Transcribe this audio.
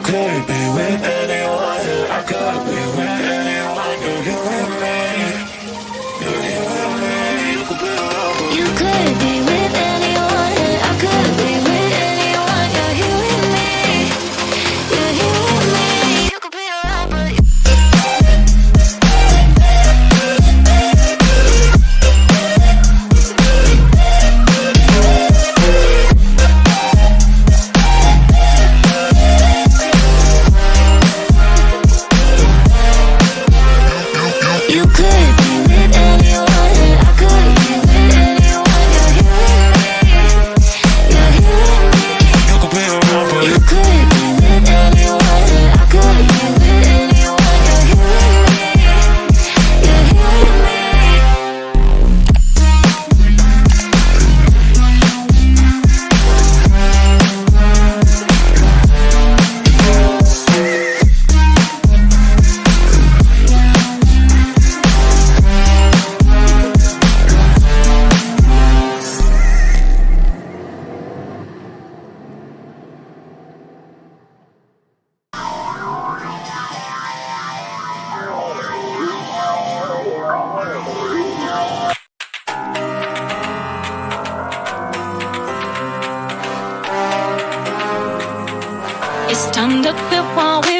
could be with anyone. I could be with anyone. You're here with me. You're here with me. You could be around. You could be with anyone. I could be with anyone. You're here with me. You're here with me. You could be around, but you could be with anyone. I could be with anyone. You're here with me. You're here with me. You could be around, but You could be with anyone. I could be with anyone. You're here with me. You're here with me. It's time to quit while we